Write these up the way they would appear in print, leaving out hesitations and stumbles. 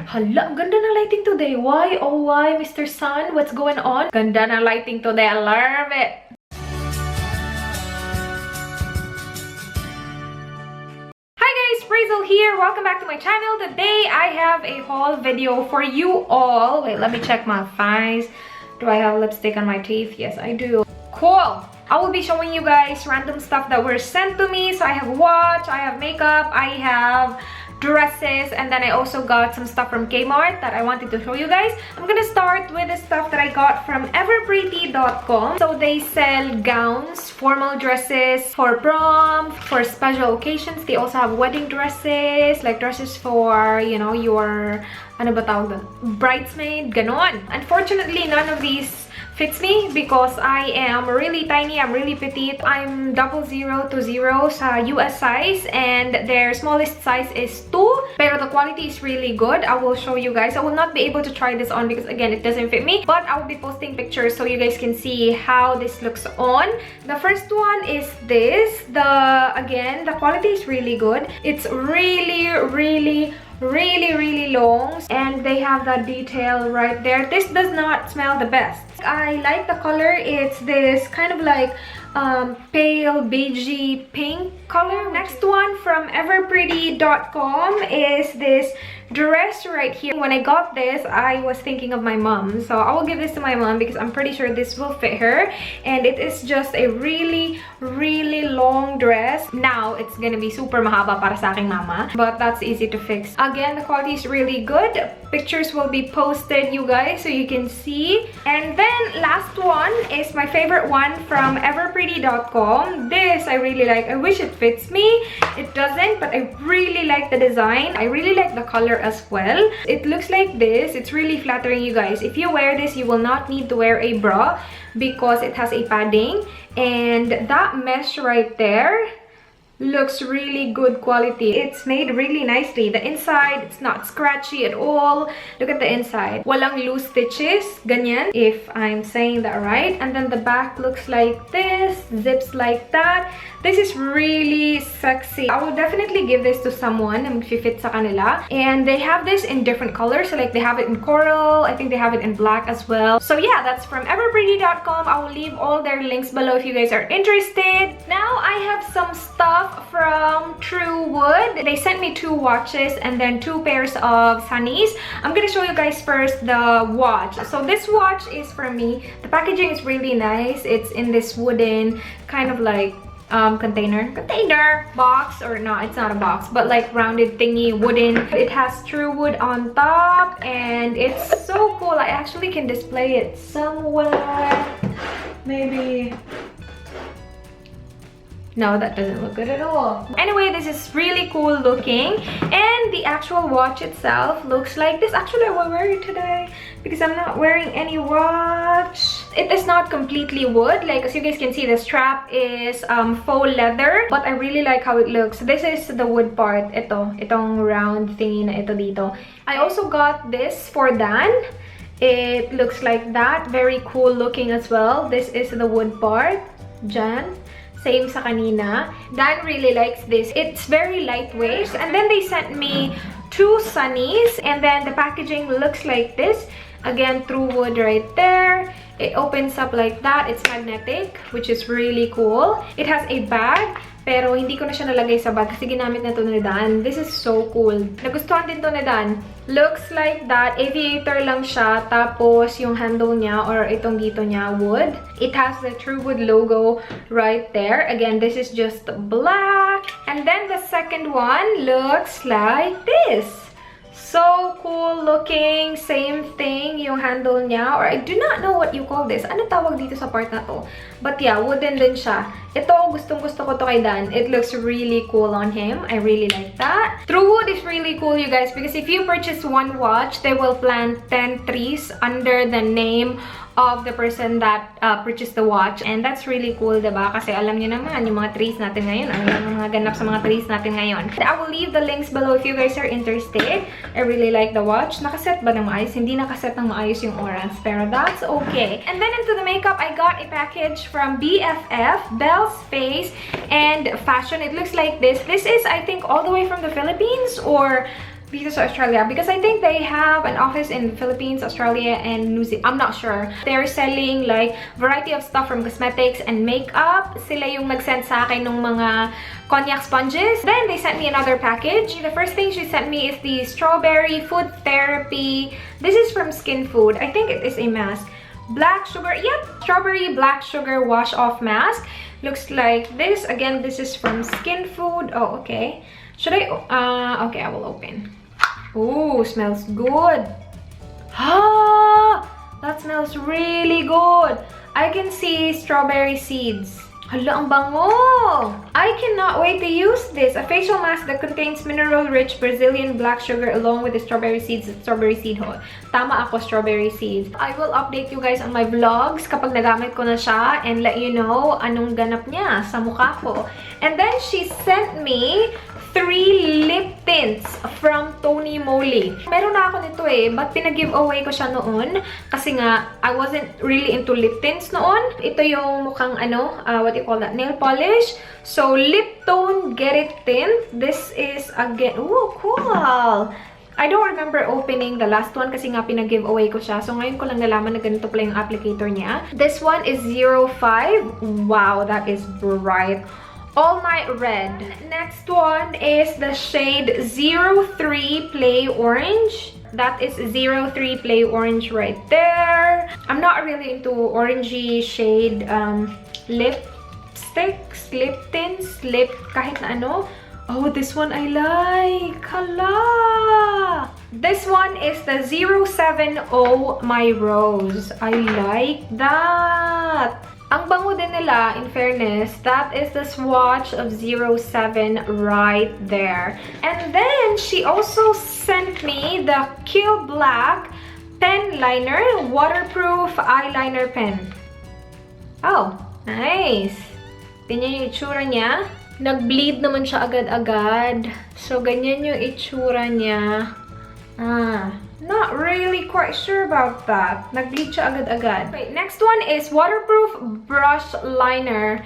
Hala, ang ganda ng lighting today. Why? Oh, why, Mr. Sun? What's going on? Ganda ng lighting today. I love it. Hi guys, Rhazel here. Welcome back to my channel. Today, I have a haul video for you all. Wait, let me check my eyes. Do I have lipstick on my teeth? Yes, I do. Cool. I will be showing you guys random stuff that were sent to me. So I have watch, I have makeup, I have dresses, and then I also got some stuff from Kmart that I wanted to show you guys. I'm gonna start with the stuff that I got from everpretty.com. So they sell gowns, formal dresses for prom, for special occasions. They also have wedding dresses, like dresses for, you know, your, ano ba tawag doon? Bridesmaid, ganon. Unfortunately, none of these fits me because I am really tiny, I'm really petite. I'm 000 sa US size and their smallest size is 2. Pero the quality is really good. I will show you guys. I will not be able to try this on because again, it doesn't fit me. But I will be posting pictures so you guys can see how this looks on. The first one is this. Again, the quality is really good. It's really long and they have that detail right there. This does not smell the best. I like the color. It's this kind of like pale beigey pink color. Next one from everpretty.com is this dress right here. When I got this, I was thinking of my mom, so I will give this to my mom because I'm pretty sure this will fit her, and it is just a really long dress. Now it's gonna be super mahaba para sa aking mama, but that's easy to fix. Again, the quality is really good. Pictures will be posted, you guys, so you can see. And then last one is my favorite one from everpretty.com. This I really like. I wish it fits me. It doesn't, but I really like the design. I really like the color as well. It looks like this. It's really flattering, you guys. If you wear this, you will not need to wear a bra because it has a padding, and that mesh right there looks really good quality. It's made really nicely. The inside, it's not scratchy at all. Look at the inside. Walang loose stitches. Ganyan, if I'm saying that right. And then the back looks like this. Zips like that. This is really sexy. I will definitely give this to someone and fit sa kanila. And they have this in different colors. So like they have it in coral. I think they have it in black as well. So yeah, that's from everpretty.com. I will leave all their links below if you guys are interested. Now I have some stuff from True Wood. They sent me 2 watches and then 2 pairs of sunnies. I'm gonna show you guys first the watch. So this watch is for me. The packaging is really nice. It's in this wooden kind of like container box, or no, it's not a box, but like rounded thingy, wooden. It has True Wood on top and it's so cool. I actually can display it somewhere, maybe. No, that doesn't look good at all. Anyway, this is really cool looking, and the actual watch itself looks like this. Actually, I will wear it today because I'm not wearing any watch. It is not completely wood. Like, as you guys can see, the strap is faux leather, but I really like how it looks. This is the wood part. Itong round thingy na ito dito. I also got this for Dan. It looks like that. Very cool looking as well. This is the wood part. Jan. Same sa kanina. Dan really likes this. It's very lightweight. And then they sent me 2 sunnies. And then the packaging looks like this. Again, True Wood right there. It opens up like that. It's magnetic, which is really cool. It has a bag, pero hindi ko na siya nalagay sa bag kasi ginamit na to ni Dan. This is so cool. Nagustuhan din to ni Dan. Looks like that. Aviator lang siya. Tapos yung handle niya or itong dito niya, wood. It has the True Wood logo right there. Again, this is just black. And then the second one looks like this. So cool looking. Same thing yung handle niya, or I do not know what you call this. Ano tawag dito sa part na to? But yeah, wooden din siya. Ito, gustong-gusto ko to kay Dan. It looks really cool on him. I really like that. True Wood is really cool, you guys, because if you purchase one watch, they will plant 10 trees under the name of the person that purchased the watch. And that's really cool, diba? Kasi alam niyo naman, yung mga trees natin ngayon. Alam yung mga ganap sa mga trees natin ngayon. I will leave the links below if you guys are interested. I really like the watch. Nakaset ba ng maayos? Hindi nakaset ng maayos yung oras. Pero that's okay. And then into the makeup, I got a package from BFF, Bell's Face and Fashion. It looks like this. This is, I think, all the way from the Philippines or dito sa Australia because I think they have an office in the Philippines, Australia, and New Zealand. I'm not sure. They're selling like variety of stuff from cosmetics and makeup. Sila yung nag-send sa akin ng mga cognac sponges. Then they sent me another package. The first thing she sent me is the strawberry food therapy. This is from Skin Food. I think it is a mask. Black sugar, yep, strawberry black sugar wash off mask. Looks like this. Again, this is from Skin Food. Oh, okay. Should I? Okay, I will open. Ooh, smells good. Ah, that smells really good. I can see strawberry seeds. Hala, ang bango! I cannot wait to use this. A facial mask that contains mineral-rich Brazilian black sugar along with the strawberry seeds. Strawberry seed ho. Tama ako, strawberry seeds. I will update you guys on my vlogs kapag nagamit ko na siya and let you know anong ganap niya sa mukha ko. And then she sent me 3 lip tints from Tony Moly. Meron na ako nito eh, but pinag-giveaway ko siya noon kasi nga I wasn't really into lip tints noon. Ito yung mukhang ano, what do you call that? Nail polish. So, lip tone get it tint. This is again, ooh, cool! I don't remember opening the last one kasi nga pinag-giveaway ko siya. So, ngayon ko lang nalaman na ganito pala yung applicator niya. This one is 05. Wow, that is bright. All Night Red. Next one is the shade 03 Play Orange. That is 03 Play Orange right there. I'm not really into orangey shade lipsticks, lip tints, lip kahit na ano. Oh, this one I like. Hala! This one is the 070 My Rose. I like that. Ang bango din nila, in fairness, that is the swatch of 07 right there. And then, she also sent me the Kill Black pen liner, waterproof eyeliner pen. Oh, nice! Ganyan yung itsura niya. Nag-bleed naman siya agad-agad. So, ganyan yung itsura niya. Not really quite sure about that. Nag-bleed siya agad-agad. Okay, next one is waterproof brush liner.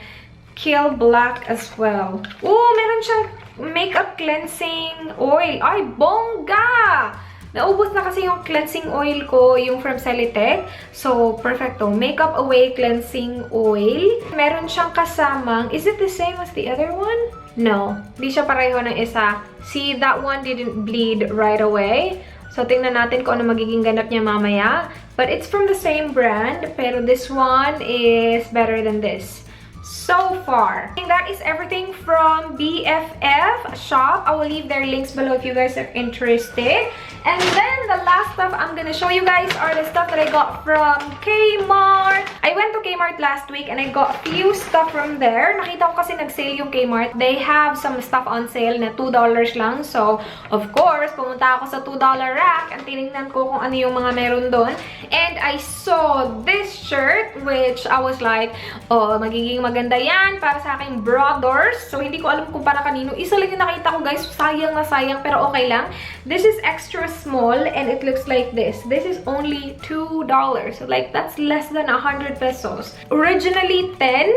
Kill Black as well. Oh, meron siyang makeup cleansing oil. Ay, bongga! Naubos na kasi yung cleansing oil ko, yung from Celitec. So, perfecto. Makeup Away Cleansing Oil. Meron siyang kasamang, is it the same as the other one? No. Di siya pareho ng isa. See, that one didn't bleed right away. So, tingnan natin kung ano magiging ganap niya mamaya. But it's from the same brand. Pero this one is better than this. So far. And that is everything from BFF.shop. I will leave their links below if you guys are interested. And then the last stuff I'm gonna show you guys are the stuff that I got from Kmart. I went to Kmart last week and I got a few stuff from there. Nakita ko kasi nag-sale yung Kmart. They have some stuff on sale na $2 lang. So, of course, pumunta ako sa $2 rack and tinignan ko kung ano yung mga meron doon. And I saw this shirt which I was like, oh, magiging maganda yan para sa aking brothers. So, hindi ko alam kung para kanino. Isa lang yung nakita ko, guys. Sayang na sayang, pero okay lang. This is extra small and it looks like this. This is only $2. So, like, that's less than 100 pesos. Originally, 10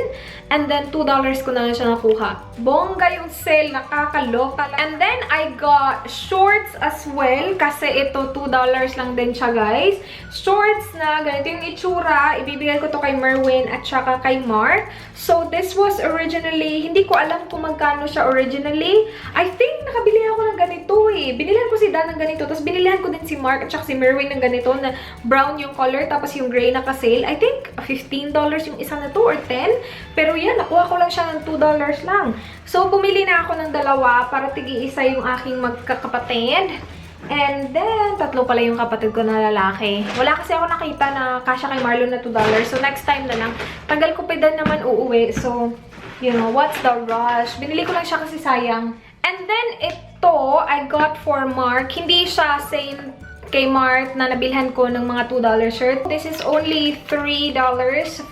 and then $2 ko na siya nakuha. Bongga yung sale, nakakaloka. And then, I got shorts as well kasi ito $2 lang din siya, guys. Shorts na ganito yung itsura. Ibibigay ko to kay Merwin at saka kay Mark. So, this was originally, hindi ko alam kung magkano siya originally. I think nakabili ako ng ganito eh. Binilihan ko si Dan ng ganito. Tapos binilihan ko din si Mark at saka si Merwin ng ganito na brown yung color. Tapos yung gray naka-sale. I think $15 yung isa na to or 10. Pero yan, nakuha ko lang siya ng $2 lang. So, pumili na ako ng dalawa para tigi-isa yung aking magkakapatid. And then, tatlo pala yung kapatid ko na lalaki. Wala kasi ako nakita na kasya kay Marlon na $2. So, next time na lang. Tagal ko pa din naman uuwi. So, you know, what's the rush? Binili ko lang siya kasi sayang. And then, ito, I got for Mark. Hindi siya same kay Mark na nabilhan ko ng mga $2 shirt. This is only $3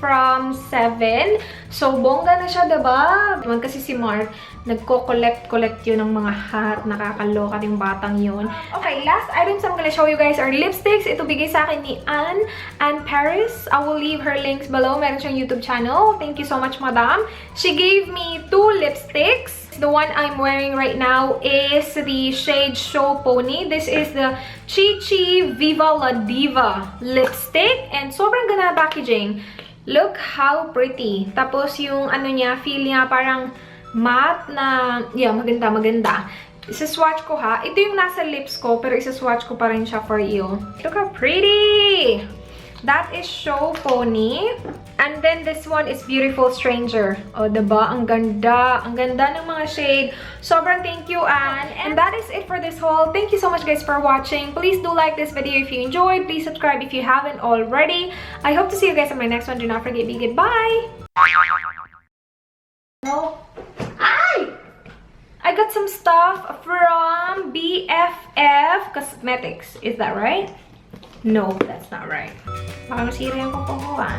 from 7. So, bongga na siya, diba? Kasi si Mark, nagko-collect yun ng mga hat. Nakakaloka yung batang yun. Okay, last items I'm gonna show you guys are lipsticks. Ito bigay sa akin ni Anne Paris. I will leave her links below. Meron siyang YouTube channel. Thank you so much, madam. She gave me 2 lipsticks. The one I'm wearing right now is the shade Show Pony. This is the Chi Chi Viva La Diva lipstick. And sobrang ganda packaging. Look how pretty. Tapos yung ano niya, feel niya parang matte na, yeah, maganda. Isa-swatch ko ha. Ito yung nasa lips ko, pero isa-swatch ko pa rin siya for you. Look how pretty! That is Show Pony. And then this one is Beautiful Stranger. O, diba? Ang ganda. Ang ganda ng mga shade. Sobrang thank you, Anne. And that is it for this haul. Thank you so much, guys, for watching. Please do like this video if you enjoyed. Please subscribe if you haven't already. I hope to see you guys in my next one. Do not forget, be good. Bye! No. Ay! I got some stuff from BFF Cosmetics. Is that right? No, that's not right. Baka masira yung kukuha.